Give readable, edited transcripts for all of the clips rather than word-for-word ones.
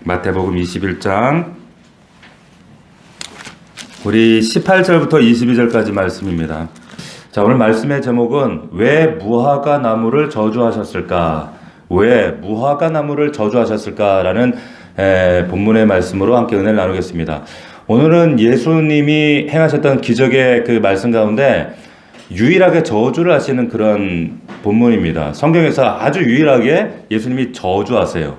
마태복음 21장 우리 18절부터 22절까지 말씀입니다. 자, 오늘 말씀의 제목은 왜 무화과 나무를 저주하셨을까? 왜 무화과 나무를 저주하셨을까라는 본문의 말씀으로 함께 은혜를 나누겠습니다. 오늘은 예수님이 행하셨던 기적의 그 말씀 가운데 유일하게 저주를 하시는 그런 본문입니다. 성경에서 아주 유일하게 예수님이 저주하세요.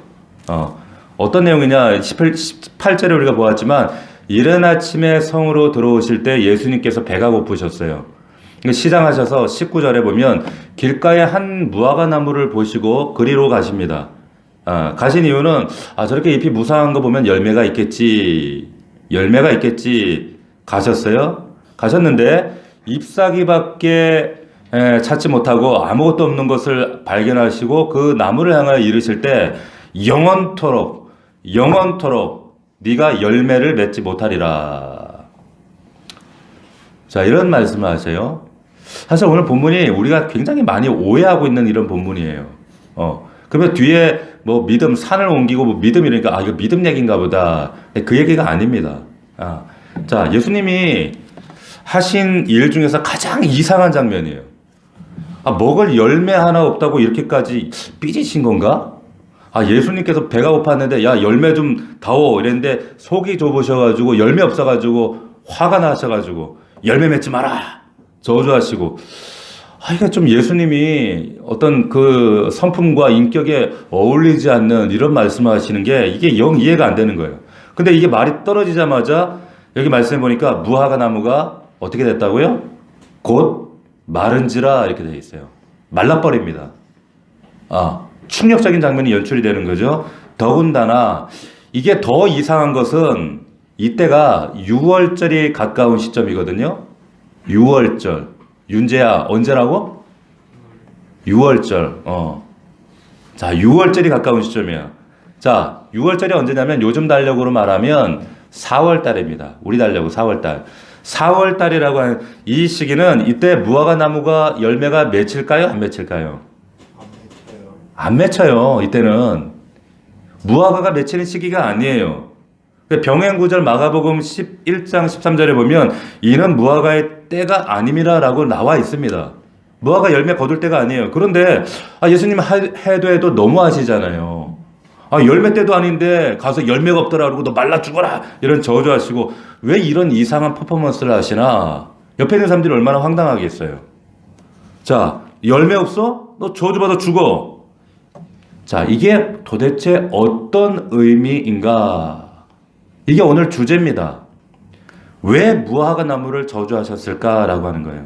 어떤 내용이냐? 18절에 우리가 보았지만 이른 아침에 성으로 들어오실 때 예수님께서 배가 고프셨어요. 시장하셔서 19절에 보면 길가에 한 무화과 나무를 보시고 그리로 가십니다. 가신 이유는 저렇게 잎이 무성한 거 보면 열매가 있겠지 가셨어요. 가셨는데 잎사귀밖에 찾지 못하고 아무것도 없는 것을 발견하시고 그 나무를 향하여 이르실 때 영원토록 네가 열매를 맺지 못하리라. 자, 이런 말씀을 하세요. 사실 오늘 본문이 우리가 굉장히 많이 오해하고 있는 이런 본문이에요. 그러면 뒤에 뭐 믿음, 산을 옮기고 뭐 믿음이니까 이거 믿음 얘기인가 보다. 그 얘기가 아닙니다. 자, 예수님이 하신 일 중에서 가장 이상한 장면이에요. 먹을 열매 하나 없다고 이렇게까지 삐지신 건가? 예수님께서 배가 고팠는데 야 열매 좀 다오 이랬는데 속이 좁으셔가지고 열매 없어가지고 화가 나셔가지고 열매 맺지 마라 저주하시고 이게 좀 예수님이 어떤 그 성품과 인격에 어울리지 않는 이런 말씀을 하시는 게 이게 영 이해가 안 되는 거예요. 근데 이게 말이 떨어지자마자 여기 말씀해 보니까 무화과 나무가 어떻게 됐다고요? 곧 마른지라 이렇게 되어 있어요. 말라버립니다. 충격적인 장면이 연출이 되는 거죠. 더군다나 이게 더 이상한 것은 이때가 6월절이 가까운 시점이거든요. 6월절. 윤재야, 언제라고? 6월절. 자, 6월절이 가까운 시점이에요. 자, 6월절이 언제냐면 요즘 달력으로 말하면 4월 달입니다. 우리 달력으로 4월 달. 4월 달이라고 하는 이 시기는 이때 무화과 나무가 열매가 맺힐까요? 안 맺힐까요? 안 맺혀요. 이때는 무화과가 맺히는 시기가 아니에요. 병행구절 마가복음 11장 13절에 보면 이는 무화과의 때가 아님이라라고 나와 있습니다. 무화과 열매 거둘 때가 아니에요. 그런데 예수님 해도 너무 하시잖아요. 열매 때도 아닌데 가서 열매가 없더라 그러고 너 말라 죽어라 이런 저주하시고 왜 이런 이상한 퍼포먼스를 하시나? 옆에 있는 사람들이 얼마나 황당하겠어요. 자, 열매 없어? 너 저주받아 죽어. 자, 이게 도대체 어떤 의미인가? 이게 오늘 주제입니다. 왜 무화과 나무를 저주하셨을까라고 하는 거예요.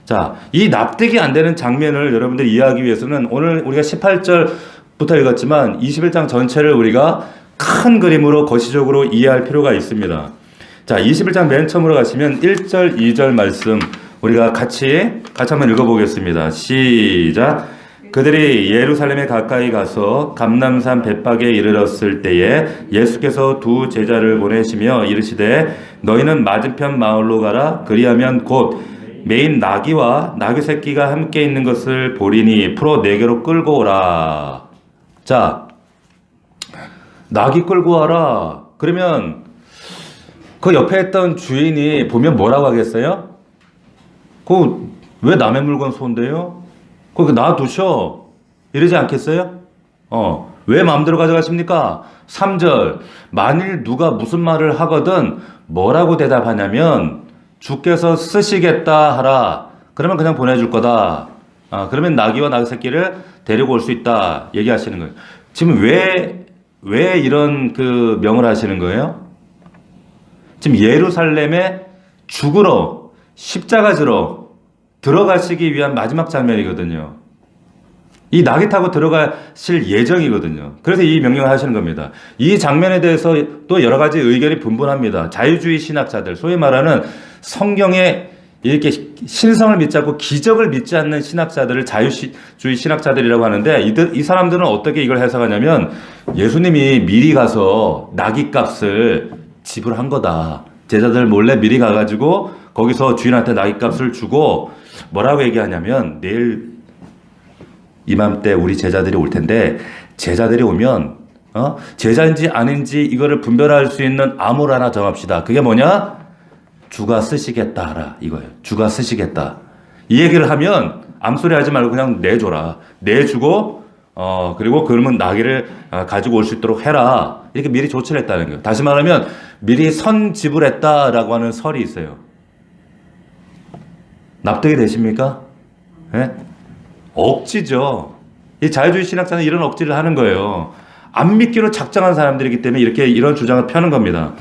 자, 이 납득이 안 되는 장면을 여러분들이 이해하기 위해서는 오늘 우리가 18절부터 읽었지만 21장 전체를 우리가 큰 그림으로 거시적으로 이해할 필요가 있습니다. 자, 21장 맨 처음으로 가시면 1절, 2절 말씀 우리가 같이 한번 읽어보겠습니다. 시작. 그들이 예루살렘에 가까이 가서 감람산 벳박에 이르렀을 때에 예수께서 두 제자를 보내시며 이르시되 너희는 맞은편 마을로 가라. 그리하면 곧 매인 나귀와 나귀 새끼가 함께 있는 것을 보리니 풀어 내게로 끌고 오라. 자, 나귀 끌고 와라. 그러면 그 옆에 있던 주인이 보면 뭐라고 하겠어요? 왜 남의 물건 손대요? 그거 놔두셔. 이러지 않겠어요? 왜 마음대로 가져가십니까? 3절. 만일 누가 무슨 말을 하거든 뭐라고 대답하냐면 주께서 쓰시겠다 하라. 그러면 그냥 보내줄 거다. 그러면 나귀와 나귀 새끼를 데리고 올 수 있다. 얘기하시는 거예요. 지금 왜 이런 그 명을 하시는 거예요? 지금 예루살렘에 죽으러 십자가 지러 들어가시기 위한 마지막 장면이거든요. 이 나귀 타고 들어가실 예정이거든요. 그래서 이 명령을 하시는 겁니다. 이 장면에 대해서 또 여러 가지 의견이 분분합니다. 자유주의 신학자들, 소위 말하는 성경에 이렇게 신성을 믿지 않고 기적을 믿지 않는 신학자들을 자유주의 신학자들이라고 하는데 이 사람들은 어떻게 이걸 해석하냐면 예수님이 미리 가서 나귀 값을 지불한 거다. 제자들 몰래 미리 가가지고 거기서 주인한테 나귀 값을 주고 뭐라고 얘기하냐면 내일 이맘때 우리 제자들이 올 텐데 제자들이 오면 제자인지 아닌지 이거를 분별할 수 있는 암호를 하나 정합시다. 그게 뭐냐? 주가 쓰시겠다 하라 이거예요. 주가 쓰시겠다. 이 얘기를 하면 암소리 하지 말고 그냥 내줘라. 내주고 그리고 그러면 나귀를 가지고 올 수 있도록 해라. 이렇게 미리 조치를 했다는 거예요. 다시 말하면 미리 선 지불했다라고 하는 설이 있어요. 납득이 되십니까? 네? 억지죠. 이 자유주의 신학자는 이런 억지를 하는 거예요. 안 믿기로 작정한 사람들이기 때문에 이렇게 이런 주장을 펴는 겁니다.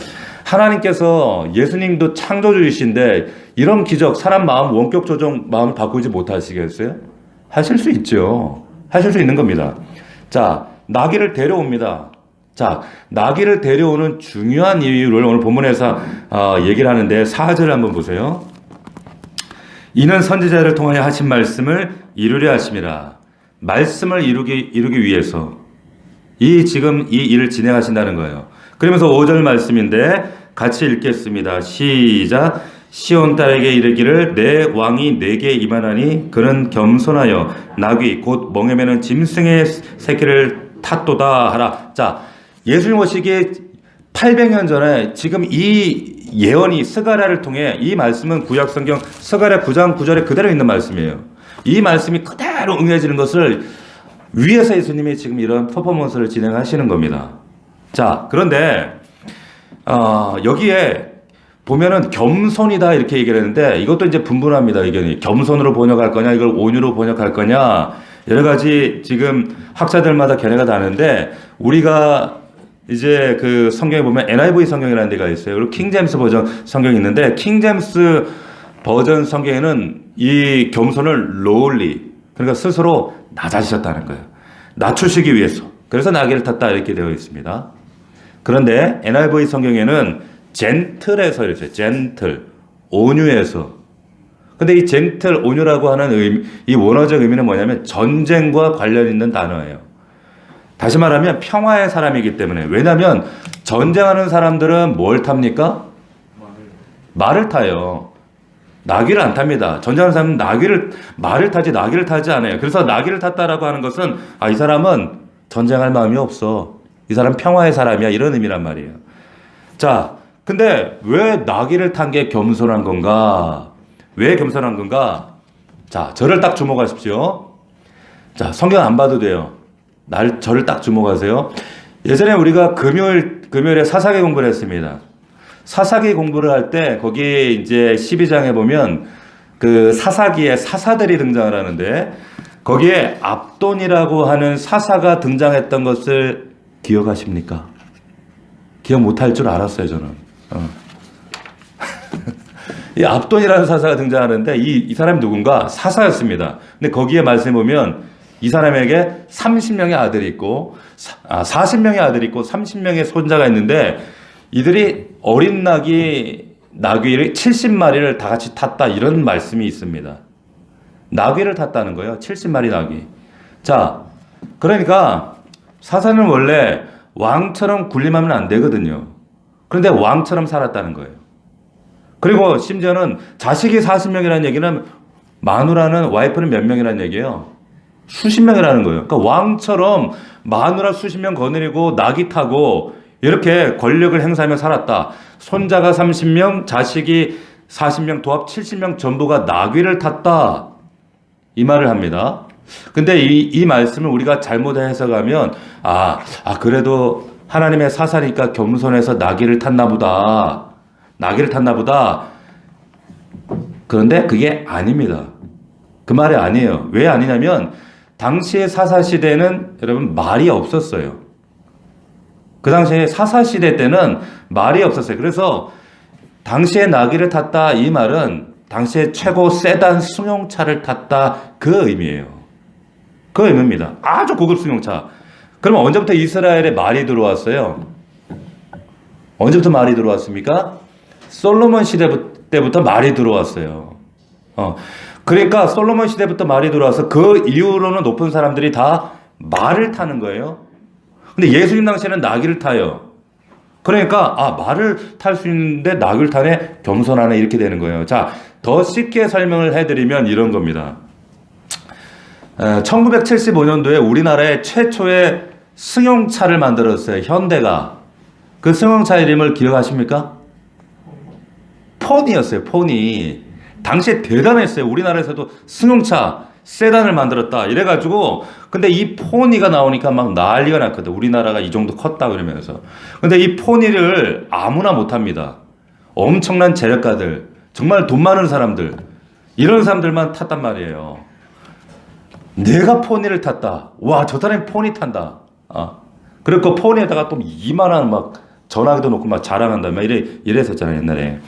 하나님께서 예수님도 창조주이신데 이런 기적, 사람 마음, 원격 조정 마음을 바꾸지 못하시겠어요? 하실 수 있죠. 하실 수 있는 겁니다. 자, 나귀를 데려옵니다. 자, 나귀를 데려오는 중요한 이유를 오늘 본문에서 얘기를 하는데 4절을 한번 보세요. 이는 선지자를 통하여 하신 말씀을 이루려 하심이라. 말씀을 이루기 위해서 지금 이 일을 진행하신다는 거예요. 그러면서 5절 말씀인데 같이 읽겠습니다. 시작. 시온 딸에게 이르기를 내 왕이 내게 임하나니 그는 겸손하여 나귀 곧 멍에 매는 짐승의 새끼를 탔도다 하라. 자, 예수님 오시기 800년 전에 지금 이 예언이 스가랴를 통해 이 말씀은 구약성경 스가랴 9장 9절에 그대로 있는 말씀이에요. 이 말씀이 그대로 응해지는 것을 위에서 예수님이 지금 이런 퍼포먼스를 진행하시는 겁니다. 자, 그런데 여기에 보면은 겸손이다 이렇게 얘기를 했는데 이것도 이제 분분합니다. 의견이. 겸손으로 번역할 거냐 이걸 온유로 번역할 거냐 여러 가지 지금 학자들마다 견해가 다른데 우리가 이제 그 성경에 보면 NIV 성경이라는 데가 있어요. 그리고 킹제임스 버전 성경이 있는데 킹제임스 버전 성경에는 이 겸손을 lowly 그러니까 스스로 낮아지셨다는 거예요. 낮추시기 위해서. 그래서 나귀를 탔다 이렇게 되어 있습니다. 그런데 NIV 성경에는 젠틀에서 이렇게 젠틀 온유해서. 근데 이 젠틀 온유라고 하는 이 원어적 의미는 뭐냐면 전쟁과 관련 있는 단어예요. 다시 말하면 평화의 사람이기 때문에. 왜냐하면 전쟁하는 사람들은 뭘 탑니까? 말을 타요. 나귀를 안 탑니다. 전쟁하는 사람은 말을 타지 나귀를 타지 않아요. 그래서 나귀를 탔다라고 하는 것은 이 사람은 전쟁할 마음이 없어. 이 사람 평화의 사람이야. 이런 의미란 말이에요. 자, 근데 왜 나귀를 탄 게 겸손한 건가? 왜 겸손한 건가? 자, 저를 딱 주목하십시오. 자, 성경 안 봐도 돼요. 저를 딱 주목하세요. 예전에 우리가 금요일에 사사기 공부를 했습니다. 사사기 공부를 할 때 거기 이제 12장에 보면 그 사사기에 사사들이 등장을 하는데 거기에 압돈이라고 하는 사사가 등장했던 것을 기억하십니까? 기억 못할 줄 알았어요, 저는. 이 압돈이라는 사사가 등장하는데 이 사람이 누군가? 사사였습니다. 근데 거기에 말씀해 보면 이 사람에게 30명의 아들이 있고 40명의 아들이 있고 30명의 손자가 있는데 이들이 어린 나귀를 70마리를 다 같이 탔다 이런 말씀이 있습니다. 나귀를 탔다는 거예요. 70마리 나귀. 자, 그러니까 사사는 원래 왕처럼 군림하면 안 되거든요. 그런데 왕처럼 살았다는 거예요. 그리고 심지어는 자식이 40명이라는 얘기는 마누라는 와이프는 몇 명이라는 얘기예요? 수십 명이라는 거예요. 그러니까 왕처럼 마누라 수십 명 거느리고 나귀 타고 이렇게 권력을 행사하며 살았다. 손자가 30명, 자식이 40명, 도합 70명 전부가 나귀를 탔다. 이 말을 합니다. 근데 이 말씀을 우리가 잘못 해석하면 그래도 하나님의 사사니까 겸손해서 나귀를 탔나 보다. 나귀를 탔나 보다. 그런데 그게 아닙니다. 그 말이 아니에요. 왜 아니냐면 당시의 사사시대는 여러분 말이 없었어요. 그 당시에 사사시대 때는 말이 없었어요. 그래서 당시에 나귀를 탔다 이 말은 당시에 최고 세단 승용차를 탔다 그 의미예요. 그 의미입니다. 아주 고급 승용차. 그럼 언제부터 이스라엘에 말이 들어왔어요? 언제부터 말이 들어왔습니까? 솔로몬 시대 때부터 말이 들어왔어요. 그러니까 솔로몬 시대부터 말이 들어와서 그 이후로는 높은 사람들이 다 말을 타는 거예요. 근데 예수님 당시에는 나귀를 타요. 그러니까 말을 탈 수 있는데 나귀를 타네, 겸손하네 이렇게 되는 거예요. 자, 더 쉽게 설명을 해드리면 이런 겁니다. 1975년도에 우리나라의 최초의 승용차를 만들었어요. 현대가. 그 승용차 이름을 기억하십니까? 포니였어요. 포니. 당시에 대단했어요. 우리나라에서도 승용차, 세단을 만들었다. 이래가지고 근데 이 포니가 나오니까 막 난리가 났거든. 우리나라가 이 정도 컸다 그러면서. 근데 이 포니를 아무나 못합니다. 엄청난 재력가들, 정말 돈 많은 사람들, 이런 사람들만 탔단 말이에요. 내가 포니를 탔다. 와, 저 사람이 포니 탄다. 그리고 그 폰에다가 또 이만한 막 전화기도 놓고 막 자랑한다. 막 이랬었잖아요, 옛날에.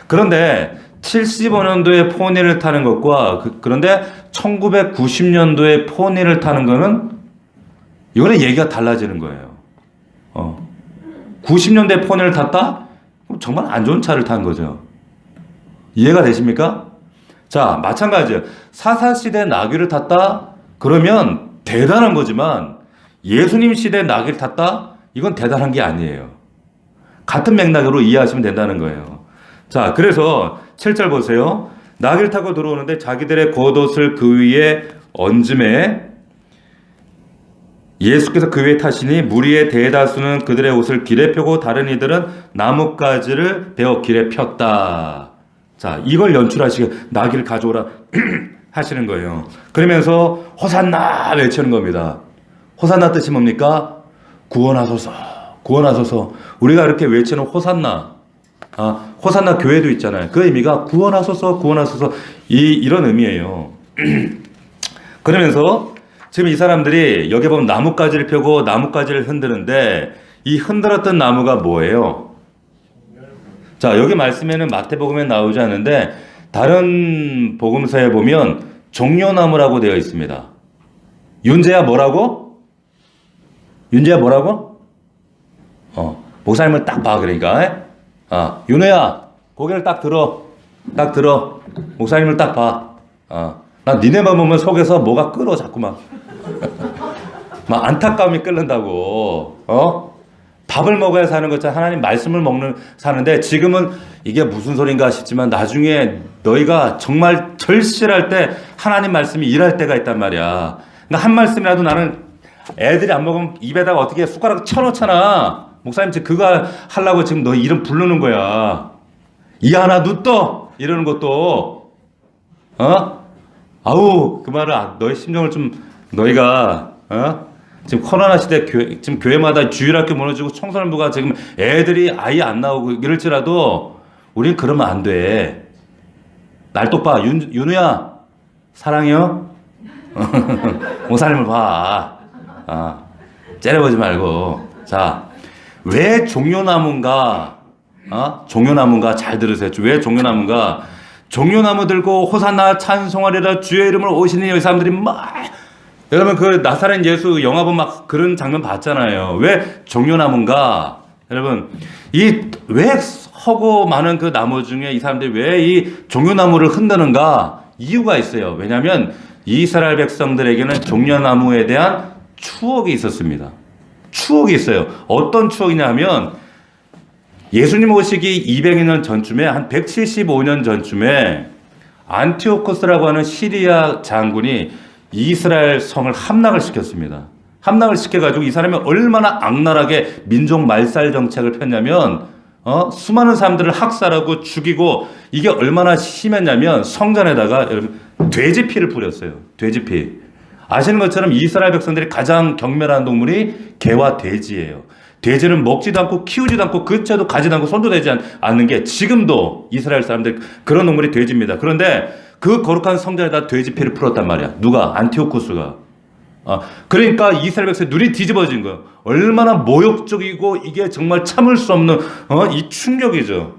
그런데 75년도에 포니를 타는 것과 그런데 1990년도에 포니를 타는 거는 이거는 얘기가 달라지는 거예요. 90년대에 포니를 탔다? 그럼 정말 안 좋은 차를 탄 거죠. 이해가 되십니까? 자, 마찬가지예요. 사사시대 나귀를 탔다? 그러면 대단한 거지만 예수님 시대 나귀를 탔다? 이건 대단한 게 아니에요. 같은 맥락으로 이해하시면 된다는 거예요. 자, 그래서 7절 보세요. 나귀를 타고 들어오는데 자기들의 겉옷을 그 위에 얹음에 예수께서 그 위에 타시니 무리의 대다수는 그들의 옷을 길에 펴고 다른 이들은 나뭇가지를 베어 길에 폈다. 자, 이걸 연출하시게 나귀를 가져오라 하시는 거예요. 그러면서 호산나 외치는 겁니다. 호산나 뜻이 뭡니까? 구원하소서, 구원하소서. 우리가 이렇게 외치는 호산나, 호산나 교회도 있잖아요. 그 의미가 구원하소서, 구원하소서, 이런 의미예요. 그러면서 지금 이 사람들이 여기 보면 나뭇가지를 펴고 나뭇가지를 흔드는데 이 흔들었던 나무가 뭐예요? 자, 여기 말씀에는 마태복음에 나오지 않는데 다른 복음서에 보면 종려나무라고 되어 있습니다. 윤재야 뭐라고? 윤재야 뭐라고? 목사님을 딱 봐. 그러니까 윤혜야 고개를 딱 들어. 딱 들어. 목사님을 딱 봐. 나 니네만 보면 속에서 뭐가 끓어 자꾸만. 막 안타까움이 끓는다고. 밥을 먹어야 사는 것처럼 하나님 말씀을 사는데 지금은 이게 무슨 소린가 싶지만 나중에 너희가 정말 절실할 때 하나님 말씀이 일할 때가 있단 말이야. 그러니까 한 말씀이라도 나는 애들이 안 먹으면 입에다가 어떻게 숟가락 쳐놓잖아. 목사님 지금 그거 하려고 지금 너 이름 부르는 거야. 이 하나 눈 떠! 이러는 것도 아우 그 말을 너의 심정을 좀 너희가 지금 코로나 시대 지금 교회마다 주일학교 무너지고 청소년부가 지금 애들이 아예 안 나오고 이럴지라도 우린 그러면 안 돼. 날 똑봐. 윤우야 사랑해요. 목사님을 봐. 째려보지 말고. 자, 왜 종려나무인가? 종려나무인가? 잘 들으세요. 왜 종려나무인가? 종려나무 들고 호산나 찬송하리라 주의 이름을 오시니 이 사람들이 막 여러분 그 나사렛 예수 영화 보면 막 그런 장면 봤잖아요. 왜 종려나무인가? 여러분 왜 허고 많은 그 나무 중에 이 사람들이 왜 이 종려나무를 흔드는가? 이유가 있어요. 왜냐하면 이스라엘 백성들에게는 종려나무에 대한 추억이 있었습니다. 추억이 있어요. 어떤 추억이냐 하면 예수님 오시기 200년 전쯤에 한 175년 전쯤에 안티오코스라고 하는 시리아 장군이 이스라엘 성을 함락을 시켰습니다. 함락을 시켜가지고 이 사람이 얼마나 악랄하게 민족 말살 정책을 폈냐면 수많은 사람들을 학살하고 죽이고 이게 얼마나 심했냐면 성전에다가 돼지 피를 뿌렸어요. 돼지 피. 아시는 것처럼 이스라엘 백성들이 가장 경멸하는 동물이 개와 돼지예요. 돼지는 먹지도 않고 키우지도 않고 근처도 가지도 않고 손도 대지 않는 게 지금도 이스라엘 사람들 그런 동물이 돼지입니다. 그런데 그 거룩한 성전에다 돼지 피를 풀었단 말이야. 누가? 안티오쿠스가. 그러니까 이스라엘 백성의 눈이 뒤집어진 거예요. 얼마나 모욕적이고 이게 정말 참을 수 없는 이 충격이죠.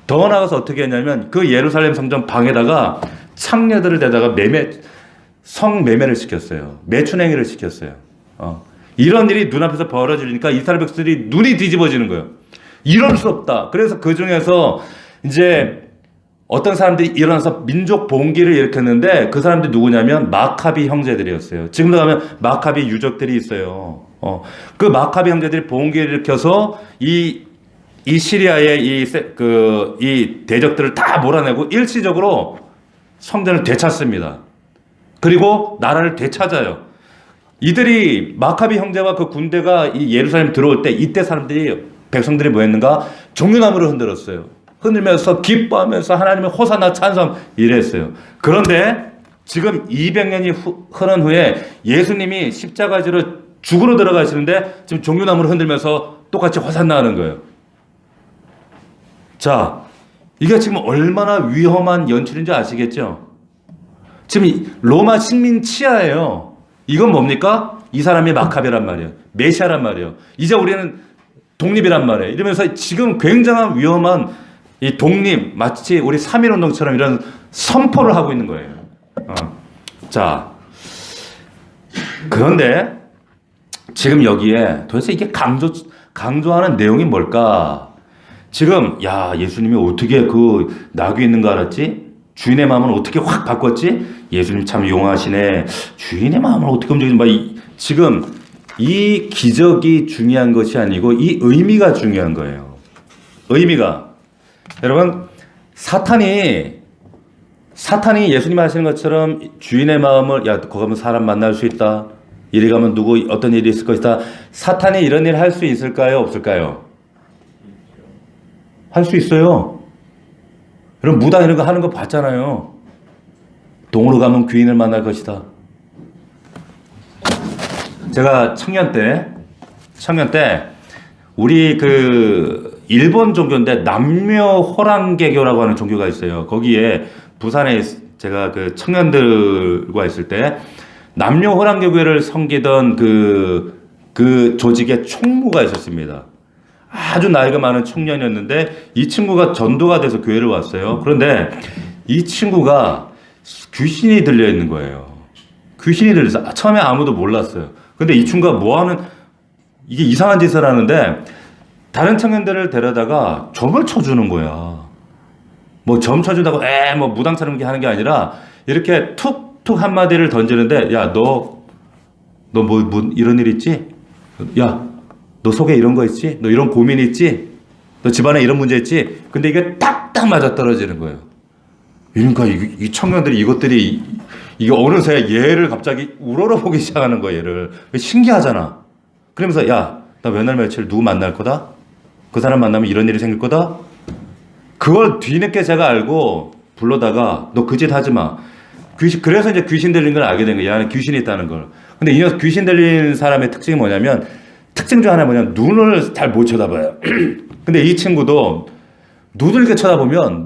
더 나아가서 어떻게 했냐면 그 예루살렘 성전 방에다가 창녀들을 대다가 성매매를 시켰어요. 매춘행위를 시켰어요. 이런 일이 눈앞에서 벌어지니까 이스라엘 백성들이 눈이 뒤집어지는 거예요. 이럴 수 없다. 그래서 그 중에서 이제 어떤 사람들이 일어나서 민족 봉기를 일으켰는데 그 사람들이 누구냐면 마카비 형제들이었어요. 지금도 가면 마카비 유적들이 있어요. 그 마카비 형제들이 봉기를 일으켜서 이 시리아의 이 대적들을 다 몰아내고 일시적으로 성전을 되찾습니다. 그리고 나라를 되찾아요. 이들이 마카비 형제와 그 군대가 이 예루살렘 들어올 때 이때 사람들이 백성들이 뭐 했는가? 종려나무를 흔들었어요. 흔들면서 기뻐하면서 하나님의 호산나 찬송 이랬어요. 그런데 지금 200년이 흐른 후에 예수님이 십자가지로 죽으러 들어가시는데 지금 종려나무를 흔들면서 똑같이 호산나 하는 거예요. 자, 이게 지금 얼마나 위험한 연출인지 아시겠죠? 지금 로마 식민 치하예요. 이건 뭡니까? 이 사람이 마카베란 말이에요. 메시아란 말이에요. 이제 우리는 독립이란 말이에요. 이러면서 지금 굉장한 위험한 이 독립, 마치 우리 3.1운동처럼 이런 선포를 하고 있는 거예요. 자, 그런데 지금 여기에 도대체 이게 강조하는 내용이 뭘까? 지금, 야, 예수님이 어떻게 그 나귀 있는 거 알았지? 주인의 마음을 어떻게 확 바꿨지? 예수님 참 용하시네. 주인의 마음을 어떻게 움직이지? 지금 이 기적이 중요한 것이 아니고 이 의미가 중요한 거예요. 의미가. 여러분, 사탄이 예수님 하시는 것처럼 주인의 마음을, 야, 거기 가면 사람 만날 수 있다. 이리 가면 누구, 어떤 일이 있을 것이다. 사탄이 이런 일 할 수 있을까요? 없을까요? 할 수 있어요. 여러분, 무당 이런 거 하는 거 봤잖아요. 동으로 가면 귀인을 만날 것이다. 제가 청년 때, 우리 그, 일본 종교인데, 남묘호랑개교라고 하는 종교가 있어요. 거기에, 부산에 제가 그 청년들과 있을 때, 남묘호랑개교회를 섬기던 그 조직의 총무가 있었습니다. 아주 나이가 많은 청년이었는데, 이 친구가 전도가 돼서 교회를 왔어요. 그런데, 이 친구가 귀신이 들려 있는 거예요. 귀신이 들려서, 처음에 아무도 몰랐어요. 근데 이 친구가 뭐 하는, 이게 이상한 짓을 하는데, 다른 청년들을 데려다가 점을 쳐주는 거야. 뭐 점 쳐주다가, 뭐 무당처럼 하는 게 아니라, 이렇게 툭툭 한마디를 던지는데, 야, 너 뭐 이런 일 있지? 야, 너 속에 이런 거 있지? 너 이런 고민 있지? 너 집안에 이런 문제 있지? 근데 이게 딱딱 맞아 떨어지는 거예요. 그러니까 이 청년들이 이게 어느새 얘를 갑자기 우러러보기 시작하는 거야, 얘를. 신기하잖아. 그러면서, 야, 나 몇 날 며칠 누구 만날 거다? 그 사람 만나면 이런 일이 생길 거다? 그걸 뒤늦게 제가 알고 불러다가, 너 그 짓 하지 마. 그래서 이제 귀신 들린 걸 알게 된 거야. 얘는 귀신이 있다는 걸. 근데 이 녀석 귀신 들린 사람의 특징이 뭐냐면, 특징 중 하나 뭐냐면, 눈을 잘 못 쳐다봐요. 근데 이 친구도 눈을 이렇게 쳐다보면,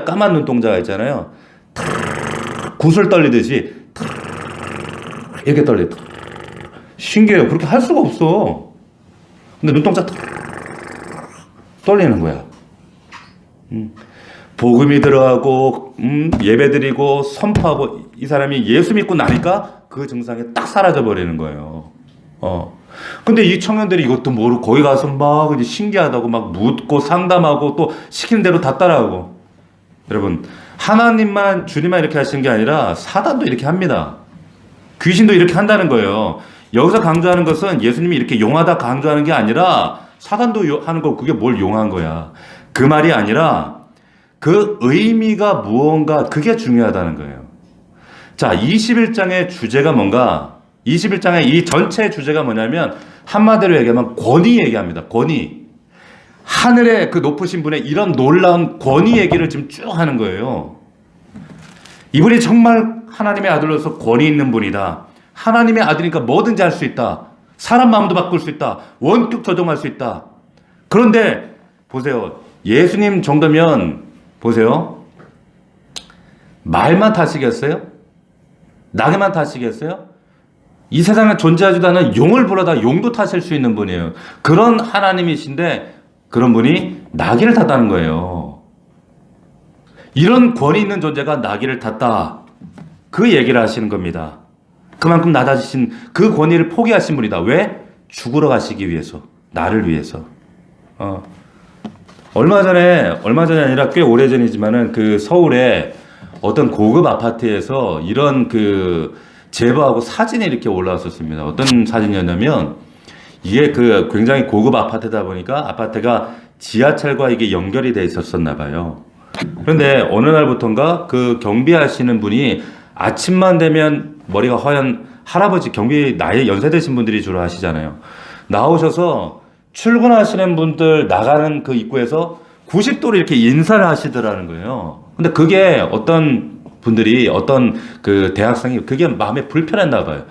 까만 눈동자가 있잖아요. 구슬 떨리듯이 이렇게 떨려요. 신기해요. 그렇게 할 수가 없어. 근데 눈동자 떨리는 거야. 복음이 들어가고 예배드리고 선포하고 이 사람이 예수 믿고 나니까 그 증상이 딱 사라져 버리는 거예요. 근데 이 청년들이 이것도 모르고 거기 가서 막 이제 신기하다고 막 묻고 상담하고 또 시키는 대로 다 따라하고. 여러분, 하나님만, 주님만 이렇게 하시는 게 아니라 사단도 이렇게 합니다. 귀신도 이렇게 한다는 거예요. 여기서 강조하는 것은 예수님이 이렇게 용하다 강조하는 게 아니라 사단도 하는 거, 그게 뭘 용한 거야. 그 말이 아니라 그 의미가 무언가, 그게 중요하다는 거예요. 자, 21장의 주제가 뭔가, 21장의 이 전체 주제가 뭐냐면 한마디로 얘기하면 권위 얘기합니다. 권위. 하늘의 그 높으신 분의 이런 놀라운 권위 얘기를 지금 쭉 하는 거예요. 이분이 정말 하나님의 아들로서 권위 있는 분이다. 하나님의 아들이니까 뭐든지 할 수 있다. 사람 마음도 바꿀 수 있다. 원격 조정할 수 있다. 그런데 보세요. 예수님 정도면 보세요. 말만 타시겠어요? 나게만 타시겠어요? 이 세상에 존재하지도 않은 용을 불러다 용도 타실 수 있는 분이에요. 그런 하나님이신데 그런 분이 나귀를 탔다는 거예요. 이런 권위 있는 존재가 나귀를 탔다. 그 얘기를 하시는 겁니다. 그만큼 낮아지신 그 권위를 포기하신 분이다. 왜? 죽으러 가시기 위해서. 나를 위해서. 얼마 전에 아니라 꽤 오래전이지만은 그 서울에 어떤 고급 아파트에서 이런 그 제보하고 사진이 이렇게 올라왔었습니다. 어떤 사진이었냐면 이게 그 굉장히 고급 아파트다 보니까 아파트가 지하철과 이게 연결이 돼 있었었나 봐요. 그런데 어느 날부턴가 그 경비하시는 분이 아침만 되면 머리가 할아버지 경비 나이 연세 드신 분들이 주로 하시잖아요. 나오셔서 출근하시는 분들 나가는 그 입구에서 90도로 이렇게 인사를 하시더라는 거예요. 근데 그게 어떤 분들이 어떤 그 대학생이 그게 마음에 불편했나 봐요.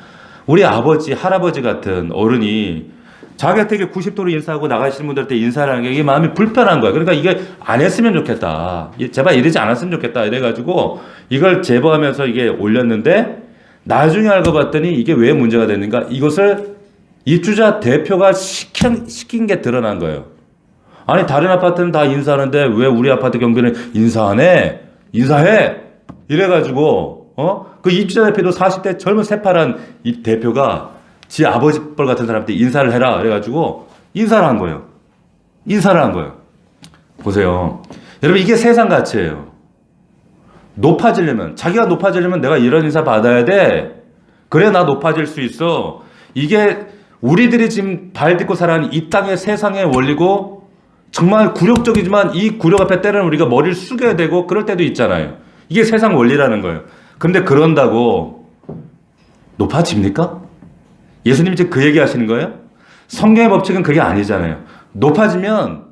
우리 아버지, 할아버지 같은 어른이 자기한테 90도로 인사하고 나가시는 분들한테 인사를 하는 게 이게 마음이 불편한 거야. 그러니까 이게 안 했으면 좋겠다. 제발 이러지 않았으면 좋겠다. 이래가지고 이걸 제보하면서 이게 올렸는데 나중에 알고 봤더니 이게 왜 문제가 됐는가. 이것을 입주자 대표가 시킨 게 드러난 거예요. 아니 다른 아파트는 다 인사하는데 왜 우리 아파트 경비는 인사 안 해? 인사해! 이래가지고 그 입주자 대표도 40대 젊은 새파란 이 대표가 지 아버지 뻘 같은 사람한테 인사를 해라 그래가지고 인사를 한 거예요. 인사를 한 거예요. 보세요. 여러분 이게 세상 가치예요. 높아지려면 자기가 높아지려면 내가 이런 인사 받아야 돼. 그래 나 높아질 수 있어. 이게 우리들이 지금 발 딛고 살아가는 이 땅의 세상의 원리고 정말 굴욕적이지만 이 굴욕 앞에 때로는 우리가 머리를 숙여야 되고 그럴 때도 있잖아요. 이게 세상 원리라는 거예요. 근데 그런다고 높아집니까? 예수님이 지금 그 얘기 하시는 거예요? 성경의 법칙은 그게 아니잖아요. 높아지면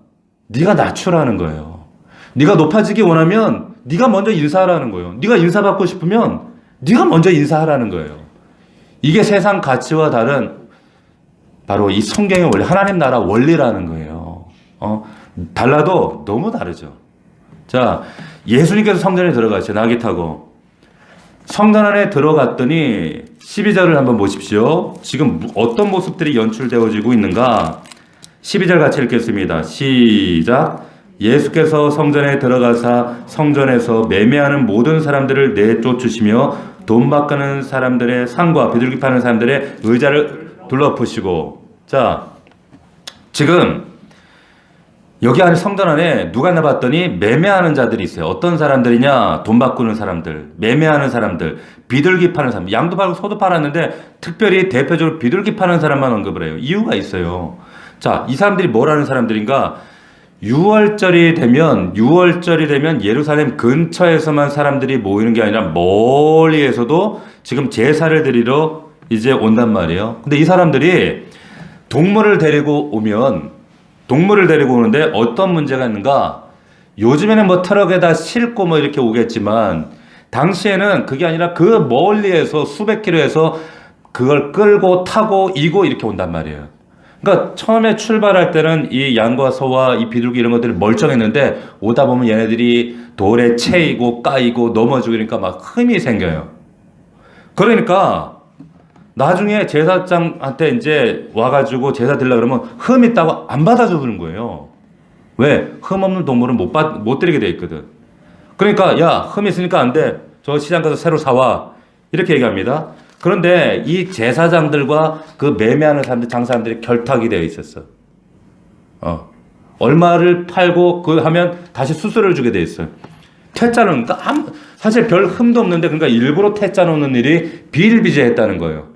네가 낮추라는 거예요. 네가 높아지기 원하면 네가 먼저 인사하라는 거예요. 네가 인사받고 싶으면 네가 먼저 인사하라는 거예요. 이게 세상 가치와 다른 바로 이 성경의 원리, 하나님 나라 원리라는 거예요. 달라도 너무 다르죠. 자, 예수님께서 성전에 들어가시죠. 나귀 타고. 성전 안에 들어갔더니 12절을 한번 보십시오. 지금 어떤 모습들이 연출되어지고 있는가? 12절 같이 읽겠습니다. 시작. 예수께서 성전에 들어가사 성전에서 매매하는 모든 사람들을 내쫓으시며 돈 바꾸는 사람들의 상과 비둘기 파는 사람들의 의자를 둘러보시고. 자, 지금 여기 안에 성전 안에 누가 있나 봤더니 매매하는 자들이 있어요. 어떤 사람들이냐? 돈 바꾸는 사람들, 매매하는 사람들, 비둘기 파는 사람. 양도 팔고 소도 팔았는데 특별히 대표적으로 비둘기 파는 사람만 언급을 해요. 이유가 있어요. 자, 이 사람들이 뭘 하는 사람들인가? 6월절이 되면 예루살렘 근처에서만 사람들이 모이는 게 아니라 멀리에서도 지금 제사를 드리러 이제 온단 말이에요. 근데 이 사람들이 동물을 데리고 오는데 어떤 문제가 있는가? 요즘에는 뭐 트럭에다 싣고 뭐 이렇게 오겠지만 당시에는 그게 아니라 그 멀리에서 수백 킬로에서 그걸 끌고 타고 이고 이렇게 온단 말이에요. 그러니까 처음에 출발할 때는 이 양과 소와 이 비둘기 이런 것들이 멀쩡했는데 오다 보면 얘네들이 돌에 채이고 까이고 넘어지고 그러니까 막 흠이 생겨요. 그러니까 나중에 제사장한테 이제 와가지고 제사 드리려고 그러면 흠 있다고 안 받아줘 주는 거예요. 왜? 흠 없는 동물은 못 드리게 돼 있거든. 그러니까 야, 흠 있으니까 안 돼. 저 시장 가서 새로 사와. 이렇게 얘기합니다. 그런데 이 제사장들과 그 매매하는 사람들, 장사람들이 결탁이 되어 있었어. 얼마를 팔고 그 하면 다시 수수료를 주게 돼 있어요. 퇴짜는 그러니까 사실 별 흠도 없는데 그러니까 일부러 퇴짜 놓는 일이 비일비재했다는 거예요.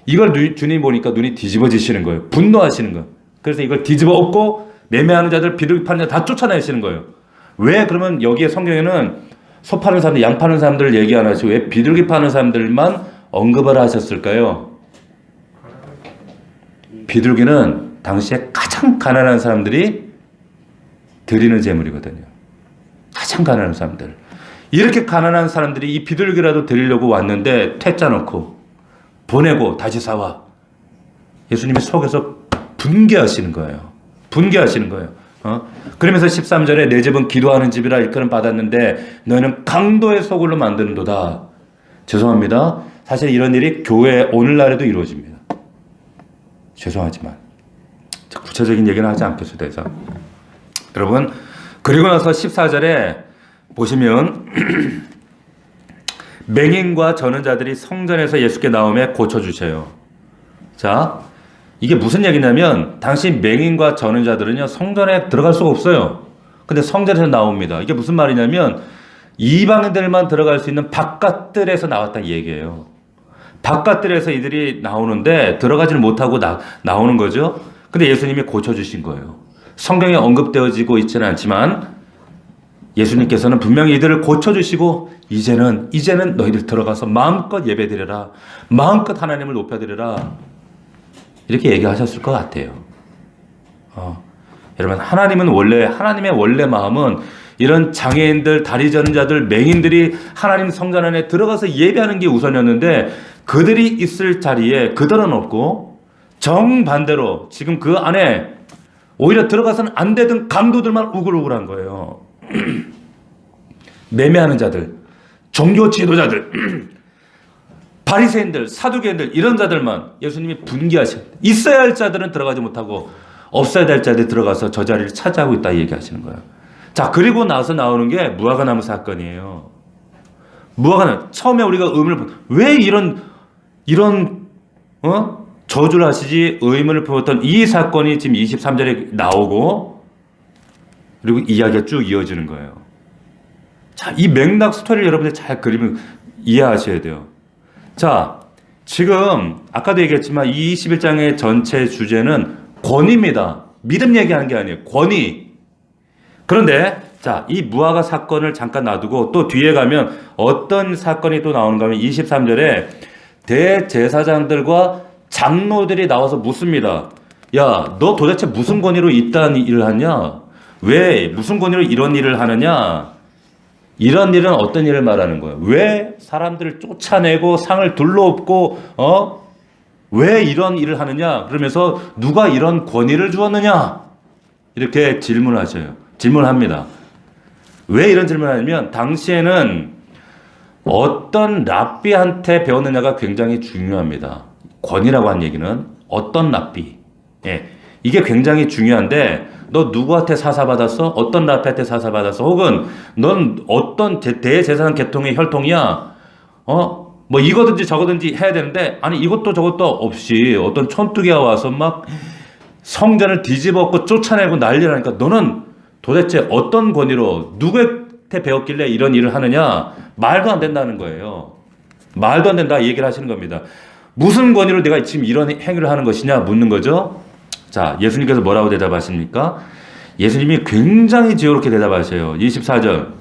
이걸 주님 보니까 눈이 뒤집어지시는 거예요. 분노하시는 거예요. 그래서 이걸 뒤집어 엎고 매매하는 자들, 비둘기 파는 자들 다 쫓아내시는 거예요. 왜 그러면 여기에 성경에는 소 파는 사람들, 양 파는 사람들을 얘기 안 하시고 왜 비둘기 파는 사람들만 언급을 하셨을까요? 비둘기는 당시에 가장 가난한 사람들이 드리는 제물이거든요. 가장 가난한 사람들. 이렇게 가난한 사람들이 이 비둘기라도 드리려고 왔는데 퇴짜 놓고 보내고 다시 사와. 예수님이 속에서 분개하시는 거예요. 분개하시는 거예요. 그러면서 13절에 내 집은 기도하는 집이라 일컬음 받았는데 너희는 강도의 소굴로 만드는도다. 죄송합니다. 사실 이런 일이 교회 오늘날에도 이루어집니다. 죄송하지만 구체적인 얘기는 하지 않겠습니다. 그래서 여러분 그리고 나서 14절에 보시면 맹인과 저는 자들이 성전에서 예수께 나오며 고쳐주세요. 자, 이게 무슨 얘기냐면 당시 맹인과 저는 자들은요 성전에 들어갈 수가 없어요. 근데 성전에서 나옵니다. 이게 무슨 말이냐면 이방인들만 들어갈 수 있는 바깥들에서 나왔다는 얘기예요. 바깥들에서 이들이 나오는데 들어가지를 못하고 나오는 거죠. 근데 예수님이 고쳐주신 거예요. 성경에 언급되어지고 있지는 않지만 예수님께서는 분명히 이들을 고쳐주시고 이제는 너희들 들어가서 마음껏 예배드려라. 마음껏 하나님을 높여드려라. 이렇게 얘기하셨을 것 같아요. 여러분, 하나님의 원래 마음은 이런 장애인들, 다리 저는 자들, 맹인들이 하나님 성전 안에 들어가서 예배하는 게 우선이었는데 그들이 있을 자리에 그들은 없고 정반대로 지금 그 안에 오히려 들어가서는 안 되던 강도들만 우글우글한 거예요. 매매하는 자들, 종교 지도자들, 바리새인들, 사두개인들 이런 자들만 예수님이 분기하셔. 있어야 할 자들은 들어가지 못하고 없어야 될 자들이 들어가서 저 자리를 차지하고 있다 얘기하시는 거예요. 자, 그리고 나서 나오는 게 무화과나무 사건이에요. 무화과나무. 처음에 우리가 왜 이런 저주를 하시지 의문을 품었던 이 사건이 지금 23절에 나오고 그리고 이야기가 쭉 이어지는 거예요. 자, 이 맥락 스토리를 여러분들 잘 그리면 이해하셔야 돼요. 자, 지금 아까도 얘기했지만 이 21장의 전체 주제는 권위입니다. 믿음 얘기하는 게 아니에요. 권위. 그런데 자, 이 무화과 사건을 잠깐 놔두고 또 뒤에 가면 어떤 사건이 또 나오는가 하면 23절에 대제사장들과 장로들이 나와서 묻습니다. 야, 너 도대체 무슨 권위로 이딴 일을 하냐? 왜 무슨 권위로 이런 일을 하느냐? 이런 일은 어떤 일을 말하는 거예요? 왜 사람들을 쫓아내고 상을 둘러엎고 왜 이런 일을 하느냐? 그러면서 누가 이런 권위를 주었느냐? 이렇게 질문합니다. 왜 이런 질문을 하냐면 당시에는 어떤 랍비한테 배웠느냐가 굉장히 중요합니다. 권위라고 하는 얘기는 어떤 랍비. 예, 이게 굉장히 중요한데 너 누구한테 사사받았어? 어떤 랍비한테 사사받았어? 혹은 넌 어떤 대제사장 계통의 혈통이야? 뭐 이거든지 저거든지 해야 되는데 아니 이것도 저것도 없이 어떤 촌뚜기가 와서 막 성전을 뒤집어엎고 쫓아내고 난리라니까 너는 도대체 어떤 권위로 누구한테 배웠길래 이런 일을 하느냐? 말도 안 된다는 거예요. 말도 안 된다 얘기를 하시는 겁니다. 무슨 권위로 내가 지금 이런 행위를 하는 것이냐 묻는 거죠. 자, 예수님께서 뭐라고 대답하십니까? 예수님이 굉장히 지혜롭게 대답하셔요. 24절.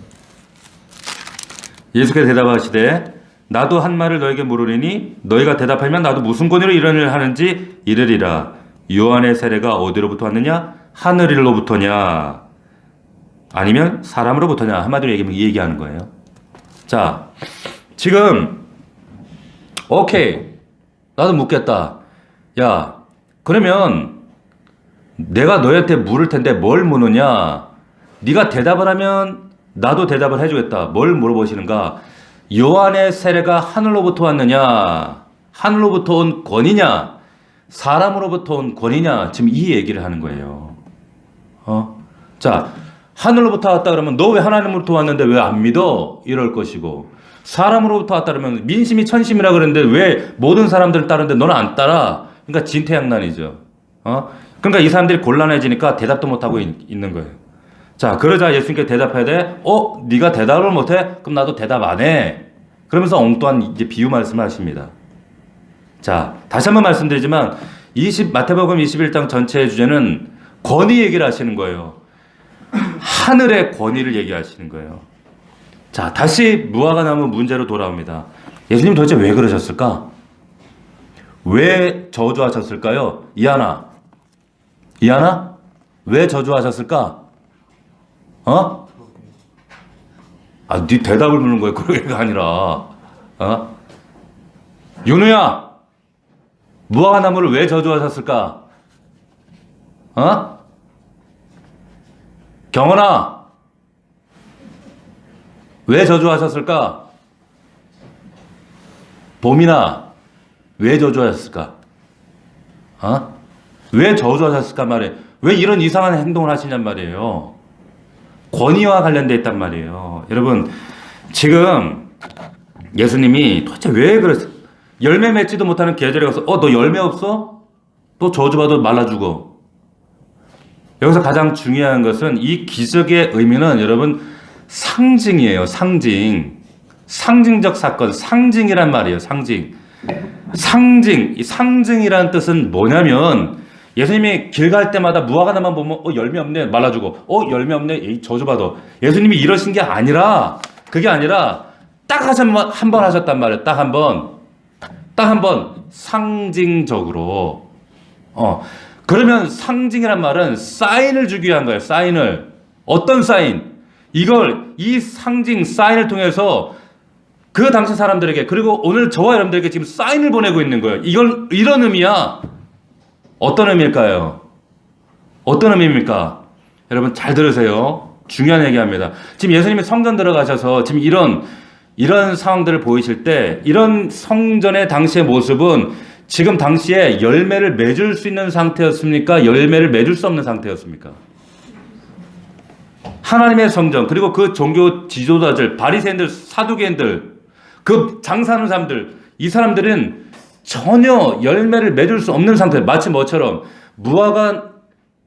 예수께서 대답하시되 나도 한 말을 너에게 물으리니 너희가 대답하면 나도 무슨 권위로 이런 일을 하는지 이르리라. 요한의 세례가 어디로부터 왔느냐? 하늘로부터냐? 아니면 사람으로부터냐? 한마디로 얘기하는 거예요. 자, 지금 오케이. 나도 묻겠다. 야, 그러면 내가 너희한테 물을 텐데 뭘 묻느냐? 네가 대답을 하면 나도 대답을 해주겠다. 뭘 물어보시는가? 요한의 세례가 하늘로부터 왔느냐? 하늘로부터 온 권위냐? 사람으로부터 온 권위냐? 지금 이 얘기를 하는 거예요. 자, 하늘로부터 왔다 그러면 너 왜 하나님으로부터 왔는데 왜 안 믿어? 이럴 것이고 사람으로부터 왔다 그러면 민심이 천심이라 그랬는데 왜 모든 사람들을 따르는데 너는 안 따라? 그러니까 진퇴양난이죠. 그러니까 이 사람들이 곤란해지니까 대답도 못하고 있는 거예요. 자, 그러자 예수님께 대답해야 돼. 네가 대답을 못해? 그럼 나도 대답 안 해. 그러면서 엉뚱한 이제 비유 말씀을 하십니다. 자, 다시 한번 말씀드리지만 마태복음 21장 전체의 주제는 권위 얘기를 하시는 거예요. 하늘의 권위를 얘기하시는 거예요. 자, 다시 무화과나무 문제로 돌아옵니다. 예수님 도대체 왜 그러셨을까? 왜 저주하셨을까요? 이하나? 왜 저주하셨을까? 네 대답을 묻는 거예요. 그러게가 아니라. 윤우야! 무화과나무를 왜 저주하셨을까? 경원아! 왜 저주하셨을까? 봄이나 왜 저주하셨을까? 왜 저주하셨을까 말이에요. 왜 이런 이상한 행동을 하시냔 말이에요. 권위와 관련되어 있단 말이에요. 여러분, 지금 예수님이 도대체 왜 그랬어요? 열매 맺지도 못하는 계절에 가서 너 열매 없어? 또 저주받아 말라 죽어. 여기서 가장 중요한 것은 이 기적의 의미는 여러분 상징이에요. 상징적 사건, 상징이란 말이에요. 상징. 이 상징이란 뜻은 뭐냐면 예수님이 길 갈 때마다 무화과나무만 보면 열매 없네 말라주고 열매 없네 에이, 저주받아. 예수님이 이러신 게 아니라 그게 아니라 딱 한 번 하셨단 말이에요. 딱 한 번 상징적으로 그러면 상징이란 말은 사인을 주기 위한 거예요. 사인을. 어떤 사인? 이 상징 사인을 통해서 그 당시 사람들에게 그리고 오늘 저와 여러분들에게 지금 사인을 보내고 있는 거예요. 이런 의미야. 어떤 의미일까요? 어떤 의미입니까? 여러분 잘 들으세요. 중요한 얘기합니다. 지금 예수님이 성전 들어가셔서 지금 이런 상황들을 보이실 때 이런 성전의 당시의 모습은 지금 당시에 열매를 맺을 수 있는 상태였습니까? 열매를 맺을 수 없는 상태였습니까? 하나님의 성전 그리고 그 종교 지도자들 바리새인들 사두개인들 그 장사하는 사람들 이 사람들은 전혀 열매를 맺을 수 없는 상태. 마치 뭐처럼 무화과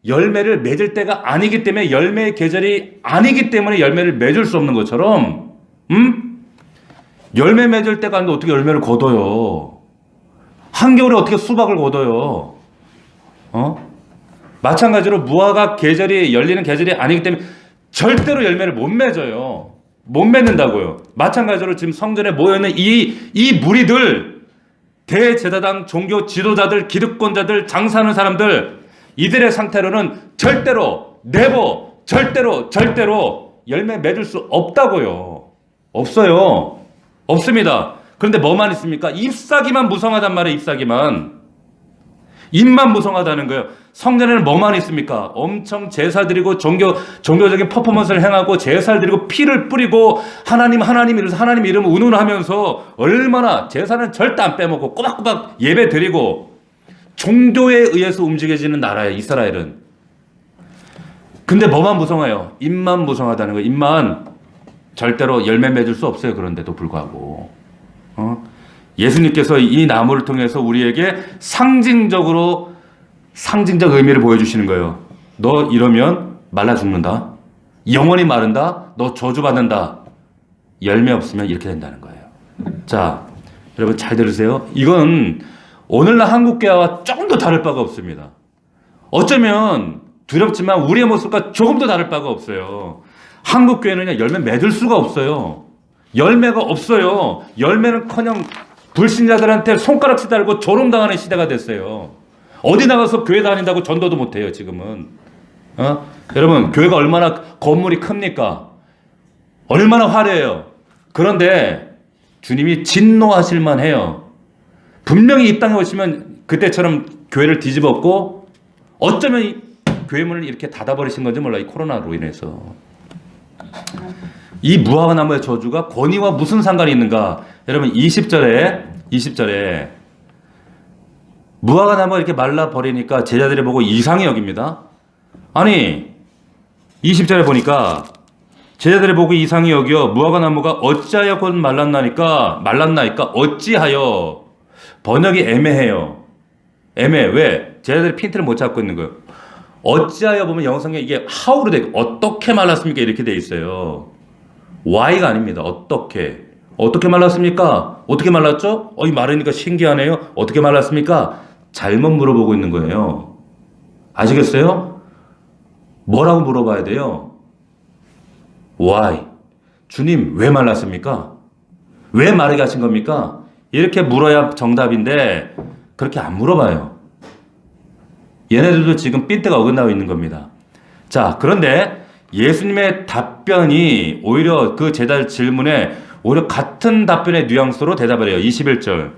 열매를 맺을 때가 아니기 때문에 열매의 계절이 아니기 때문에 열매를 맺을 수 없는 것처럼 열매 맺을 때가 아닌데 어떻게 열매를 거둬요? 한겨울에 어떻게 수박을 거둬요? 마찬가지로 무화과 계절이 열리는 계절이 아니기 때문에 절대로 열매를 못 맺어요. 못 맺는다고요. 마찬가지로 지금 성전에 모여있는 이 무리들 대제사장, 종교 지도자들, 기득권자들, 장사하는 사람들 이들의 상태로는 절대로 절대로 열매 맺을 수 없다고요. 없어요. 없습니다. 그런데 뭐만 있습니까? 잎사귀만 무성하단 말이에요. 잎사귀만. 잎만 무성하다는 거예요. 성전에는 뭐만 있습니까? 엄청 제사 드리고 종교적인 퍼포먼스를 행하고 제사를 드리고 피를 뿌리고 하나님 이래서 하나님 이름 운운하면서 얼마나 제사는 절대 안 빼먹고 꼬박꼬박 예배 드리고 종교에 의해서 움직여지는 나라예요. 이스라엘은. 근데 뭐만 무성해요? 잎만 무성하다는 거예요. 잎만. 절대로 열매 맺을 수 없어요. 그런데도 불구하고. 예수님께서 이 나무를 통해서 우리에게 상징적 의미를 보여주시는 거예요. 너 이러면 말라 죽는다. 영원히 마른다. 너 저주받는다. 열매 없으면 이렇게 된다는 거예요. 자, 여러분 잘 들으세요. 이건 오늘날 한국교회와 조금 더 다를 바가 없습니다. 어쩌면 두렵지만 우리의 모습과 조금 더 다를 바가 없어요. 한국교회는 열매 맺을 수가 없어요. 열매가 없어요. 열매는커녕 불신자들한테 손가락질 달고 조롱당하는 시대가 됐어요. 어디 나가서 교회 다닌다고 전도도 못해요. 지금은. 여러분 교회가 얼마나 건물이 큽니까? 얼마나 화려해요. 그런데 주님이 진노하실 만해요. 분명히 이 땅에 오시면 그때처럼 교회를 뒤집었고 어쩌면 이 교회 문을 이렇게 닫아버리신 건지 몰라. 이 코로나로 인해서. 이 무화과나무의 저주가 권위와 무슨 상관이 있는가? 여러분 20절에 무화과나무가 이렇게 말라버리니까 제자들이 보고 이상히 여깁니다. 아니 20절에 보니까 제자들이 보고 이상히 여겨 무화과나무가 어찌하여 곧 말랐나이까 어찌하여. 번역이 애매해요. 애매해. 왜? 제자들이 핀트를 못 잡고 있는 거예요. 어찌하여 보면 영성에 이게 how로 돼 어떻게 말랐습니까? 이렇게 돼 있어요. why가 아닙니다. 어떻게 말랐습니까? 어떻게 말랐죠? 이 마르니까 신기하네요. 어떻게 말랐습니까? 잘못 물어보고 있는 거예요. 아시겠어요? 뭐라고 물어봐야 돼요? why? 주님 왜 말랐습니까? 왜 마르게 하신 겁니까? 이렇게 물어야 정답인데 그렇게 안 물어봐요. 얘네들도 지금 삔대가 어긋나고 있는 겁니다. 자, 그런데 예수님의 답변이 오히려 그 제자들 질문에 오히려 같은 답변의 뉘앙스로 대답을 해요. 21절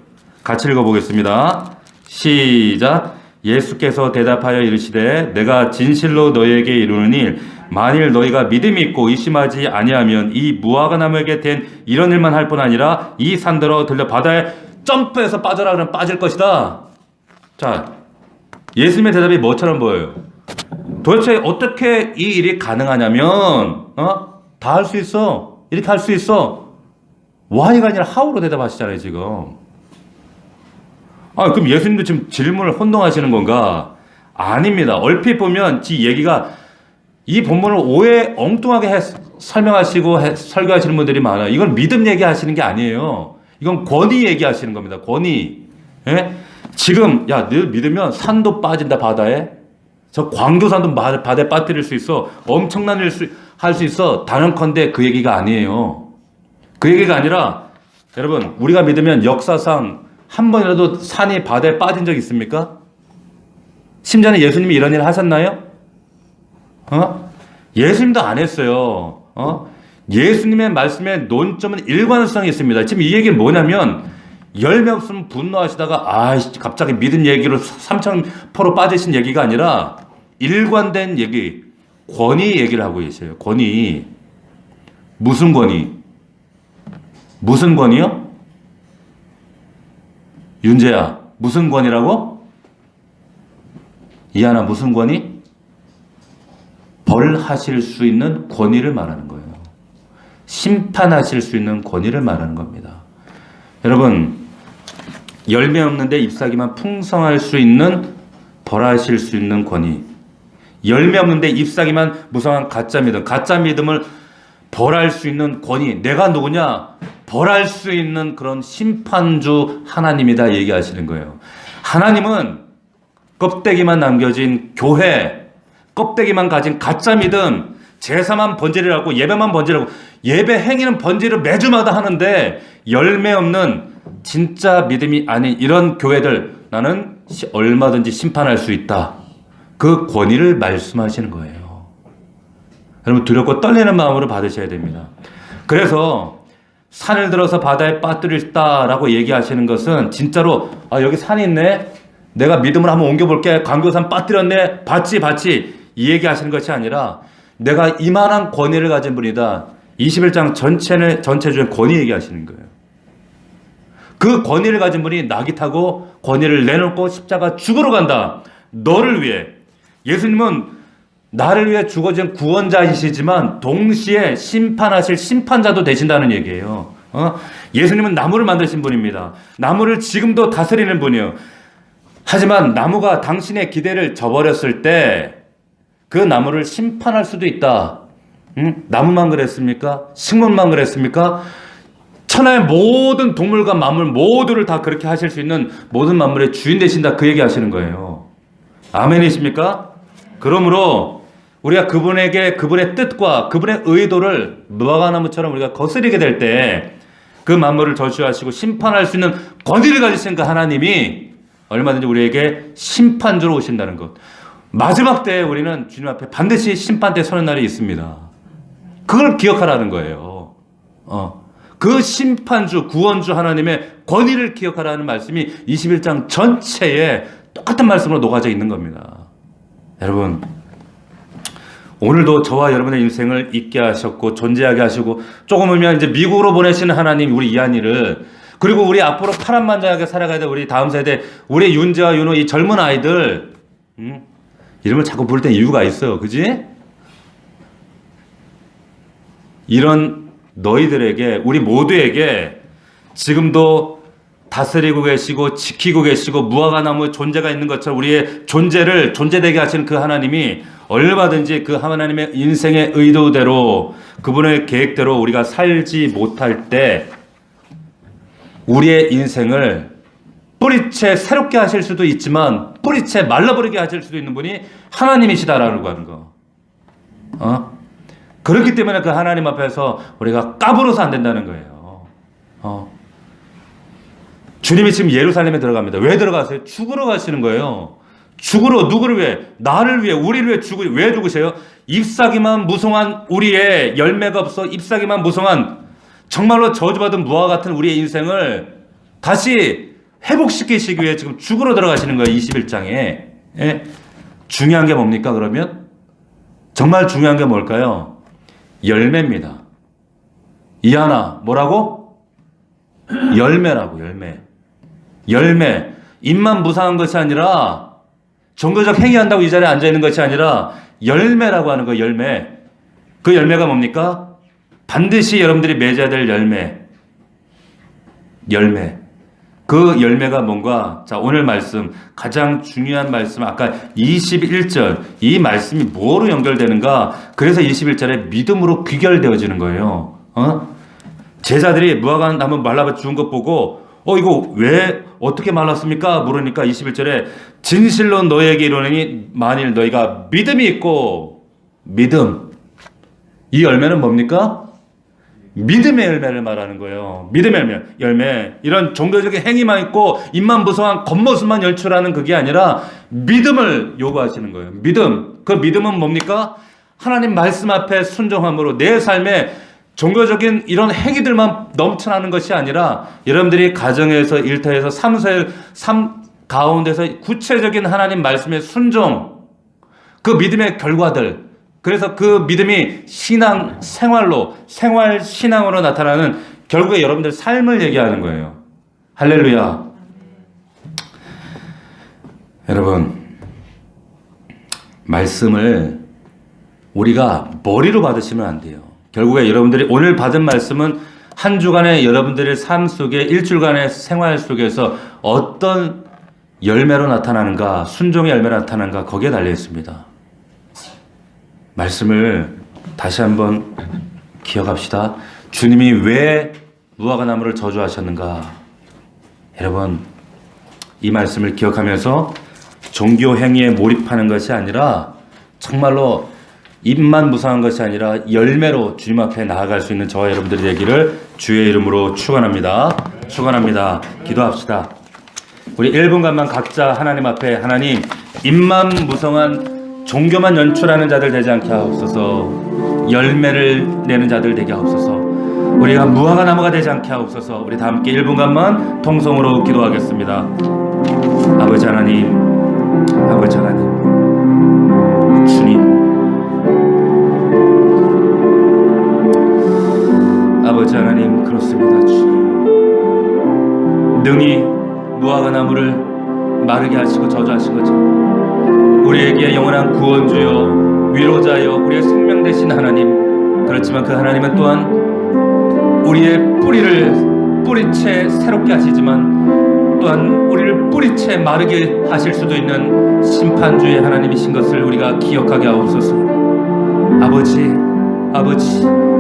같이 읽어보겠습니다. 시작. 예수께서 대답하여 이르시되 내가 진실로 너희에게 이르노니 만일 너희가 믿음이 있고 의심하지 아니하면 이 무화과나무에게 된 이런 일만 할 뿐 아니라 이 산더러 들려 바다에 점프해서 빠져라 그러면 빠질 것이다. 자, 예수님의 대답이 뭐처럼 보여요? 도대체 어떻게 이 일이 가능하냐면 다 할 수 있어. 이렇게 할 수 있어. why가 아니라 how로 대답하시잖아요 지금. 그럼 예수님도 지금 질문을 혼동하시는 건가? 아닙니다. 얼핏 보면 이 본문을 엉뚱하게 설명하시고 설교하시는 분들이 많아요. 이건 믿음 얘기하시는 게 아니에요. 이건 권위 얘기하시는 겁니다. 권위. 예? 지금 야, 너 믿으면 산도 빠진다 바다에. 저 광교산도 바다에 빠뜨릴 수 있어. 엄청난 일 할 수 있어. 단언컨대 그 얘기가 아니에요. 그 얘기가 아니라 여러분 우리가 믿으면 역사상 한 번이라도 산이 바다에 빠진 적 있습니까? 심지어는 예수님이 이런 일을 하셨나요? 예수님도 안 했어요. 예수님의 말씀의 논점은 일관성이 있습니다. 지금 이 얘기는 뭐냐면 열매 없으면 분노하시다가 갑자기 믿음 얘기로 3,000% 빠지신 얘기가 아니라 일관된 얘기, 권위 얘기를 하고 계세요. 권위. 무슨 권위? 무슨 권위요? 윤재야, 무슨 권위라고? 이하나, 무슨 권위? 벌하실 수 있는 권위를 말하는 거예요. 심판하실 수 있는 권위를 말하는 겁니다. 여러분, 열매 없는데 잎사귀만 풍성할 수 있는 벌하실 수 있는 권위. 열매 없는데 잎사귀만 무성한 가짜 믿음을 벌할 수 있는 권위. 내가 누구냐? 벌할 수 있는 그런 심판주 하나님이다 얘기하시는 거예요. 하나님은 껍데기만 남겨진 교회, 껍데기만 가진 가짜 믿음, 제사만 번제를 예배만 번제를 예배 행위는 번제를 매주마다 하는데 열매 없는 진짜 믿음이 아닌 이런 교회들 나는 얼마든지 심판할 수 있다. 그 권위를 말씀하시는 거예요. 여러분 두렵고 떨리는 마음으로 받으셔야 됩니다. 그래서 산을 들어서 바다에 빠뜨리다라고 얘기하시는 것은 진짜로 여기 산이 있네. 내가 믿음을 한번 옮겨볼게. 광교산 빠뜨렸네. 봤지. 이 얘기하시는 것이 아니라 내가 이만한 권위를 가진 분이다. 21장 전체 중에 권위 얘기하시는 거예요. 그 권위를 가진 분이 낙이 타고 권위를 내놓고 십자가 죽으러 간다. 너를 위해. 예수님은 나를 위해 죽어진 구원자이시지만 동시에 심판하실 심판자도 되신다는 얘기예요. 예수님은 나무를 만드신 분입니다. 나무를 지금도 다스리는 분이에요. 하지만 나무가 당신의 기대를 저버렸을 때 그 나무를 심판할 수도 있다. 나무만 그랬습니까? 식물만 그랬습니까? 천하의 모든 동물과 만물 모두를 다 그렇게 하실 수 있는 모든 만물의 주인 되신다. 그 얘기 하시는 거예요. 아멘이십니까? 그러므로 우리가 그분의 뜻과 그분의 의도를 무화과나무처럼 우리가 거스리게 될 때 그 만물을 저주하시고 심판할 수 있는 권위를 가지신 그 하나님이 얼마든지 우리에게 심판주로 오신다는 것. 마지막 때에 우리는 주님 앞에 반드시 심판대 서는 날이 있습니다. 그걸 기억하라는 거예요. 그 심판주, 구원주 하나님의 권위를 기억하라는 말씀이 21장 전체에 똑같은 말씀으로 녹아져 있는 겁니다. 여러분, 오늘도 저와 여러분의 인생을 있게 하셨고 존재하게 하시고 조금 오면 이제 미국으로 보내시는 하나님 우리 이한이를 그리고 우리 앞으로 파란만장하게 살아가야 될 우리 다음 세대 우리 윤재와 윤호 이 젊은 아이들 이름을 자꾸 부를 때 이유가 있어요. 그지? 이런 너희들에게 우리 모두에게 지금도 다스리고 계시고 지키고 계시고 무화과나무의 존재가 있는 것처럼 우리의 존재를 존재되게 하시는 그 하나님이 얼마든지 그 하나님의 인생의 의도대로 그분의 계획대로 우리가 살지 못할 때 우리의 인생을 뿌리채 새롭게 하실 수도 있지만 뿌리채 말라버리게 하실 수도 있는 분이 하나님이시다라는 거 하는 거. 그렇기 때문에 그 하나님 앞에서 우리가 까불어서 안 된다는 거예요. 주님이 지금 예루살렘에 들어갑니다. 왜 들어가세요? 죽으러 가시는 거예요. 죽으러 누구를 위해? 나를 위해, 우리를 위해 왜 죽으세요? 잎사귀만 무성한 우리의 열매가 없어 잎사귀만 무성한 정말로 저주받은 무화 같은 우리의 인생을 다시 회복시키시기 위해 지금 죽으러 들어가시는 거예요. 21장에. 예? 중요한 게 뭡니까 그러면? 정말 중요한 게 뭘까요? 열매입니다. 이하나 뭐라고? 열매라고. 열매. 입만 무상한 것이 아니라 종교적 행위한다고 이 자리에 앉아있는 것이 아니라 열매라고 하는 거예요. 열매. 그 열매가 뭡니까? 반드시 여러분들이 맺어야 될 열매. 그 열매가 뭔가? 자, 오늘 말씀 가장 중요한 말씀 아까 21절 이 말씀이 뭐로 연결되는가? 그래서 21절에 믿음으로 귀결되어지는 거예요. 제자들이 무화과 나무 말라봐 죽은 것 보고 이거 왜 어떻게 말랐습니까? 물으니까 21절에 진실로 너에게 이르노니 만일 너희가 믿음이 있고 믿음. 이 열매는 뭡니까? 믿음의 열매를 말하는 거예요. 믿음의 열매. 이런 종교적인 행위만 있고 입만 무성한 겉모습만 연출하는 그게 아니라 믿음을 요구하시는 거예요. 믿음. 그 믿음은 뭡니까? 하나님 말씀 앞에 순종함으로 내 삶에 종교적인 이런 행위들만 넘쳐나는 것이 아니라 여러분들이 가정에서 일터에서 삶 가운데서 구체적인 하나님 말씀의 순종, 그 믿음의 결과들, 그래서 그 믿음이 신앙 생활로, 생활 신앙으로 나타나는 결국에 여러분들 삶을 얘기하는 거예요. 할렐루야. 여러분, 말씀을 우리가 머리로 받으시면 안 돼요. 결국에 여러분들이 오늘 받은 말씀은 한 주간의 여러분들의 삶 속에, 일주일간의 생활 속에서 어떤 열매로 나타나는가, 순종의 열매로 나타나는가, 거기에 달려 있습니다. 말씀을 다시 한번 기억합시다. 주님이 왜 무화과나무를 저주하셨는가? 여러분, 이 말씀을 기억하면서 종교 행위에 몰입하는 것이 아니라 정말로 입만 무상한 것이 아니라 열매로 주님 앞에 나아갈 수 있는 저와 여러분들이 되기를 주의 이름으로 축원합니다. 축원합니다. 기도합시다. 우리 1분간만 각자 하나님 앞에, 하나님, 입만 무성한 종교만 연출하는 자들 되지 않게 하옵소서. 열매를 내는 자들 되게 하옵소서. 우리가 무화과 나무가 되지 않게 하옵소서. 우리 다 함께 1분간만 통성으로 기도하겠습니다. 아버지 하나님, 아버지 하나님, 주님, 아버지 하나님, 그렇습니다. 주님, 능히 무화과 나무를 마르게 하시고 저주하신 것처럼 우리에게 영원한 구원주여, 위로자여, 우리의 생명 되신 하나님, 그렇지만 그 하나님은 또한 우리의 뿌리채 새롭게 하시지만 또한 우리를 뿌리채 마르게 하실 수도 있는 심판주의 하나님이신 것을 우리가 기억하게 하옵소서. 아버지,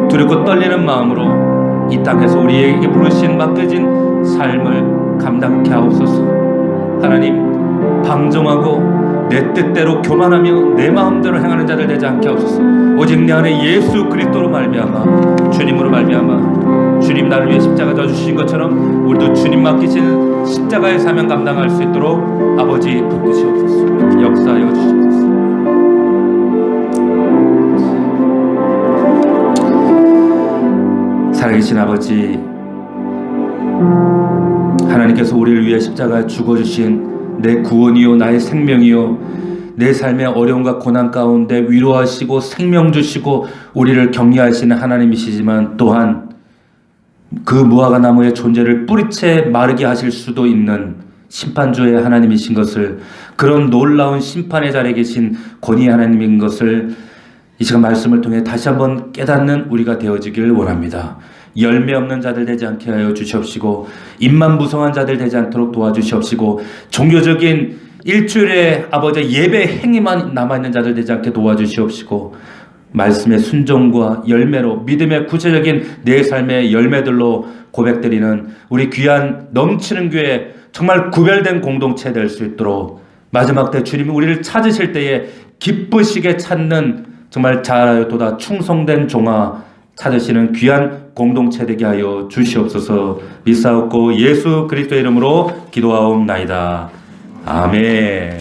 두렵고 떨리는 마음으로 이 땅에서 우리에게 부르신 맡겨진 삶을 감당케 하옵소서. 하나님, 방종하고 내 뜻대로 교만하며 내 마음대로 행하는 자들 되지 않게 하옵소서. 오직 내 안에 예수 그리스도로 말미암아, 주님으로 말미암아, 주님 나를 위해 십자가 져 주신 것처럼 우리도 주님 맡기신 십자가의 사명 감당할 수 있도록 아버지 붙드시옵소서. 역사하여 주시옵소서. 살아계신 아버지, 하나님께서 우리를 위해 십자가에 죽어주신 내 구원이요, 나의 생명이요, 내 삶의 어려움과 고난 가운데 위로하시고 생명 주시고 우리를 격려하시는 하나님이시지만 또한 그 무화과 나무의 존재를 뿌리채 마르게 하실 수도 있는 심판주의 하나님이신 것을, 그런 놀라운 심판의 자리에 계신 권위의 하나님인 것을 이 시간 말씀을 통해 다시 한번 깨닫는 우리가 되어지기를 원합니다. 열매 없는 자들 되지 않게 하여 주시옵시고, 입만 무성한 자들 되지 않도록 도와주시옵시고, 종교적인 일주일에 아버지 예배 행위만 남아있는 자들 되지 않게 도와주시옵시고, 말씀의 순종과 열매로, 믿음의 구체적인 내 삶의 열매들로 고백드리는 우리 귀한 넘치는 교회, 정말 구별된 공동체 될 수 있도록 마지막 때 주님이 우리를 찾으실 때에 기쁘시게 찾는 정말 잘하였도다 충성된 종아 찾으시는 귀한 공동체 되게 하여 주시옵소서. 믿사옵고 예수 그리스도의 이름으로 기도하옵나이다. 아멘.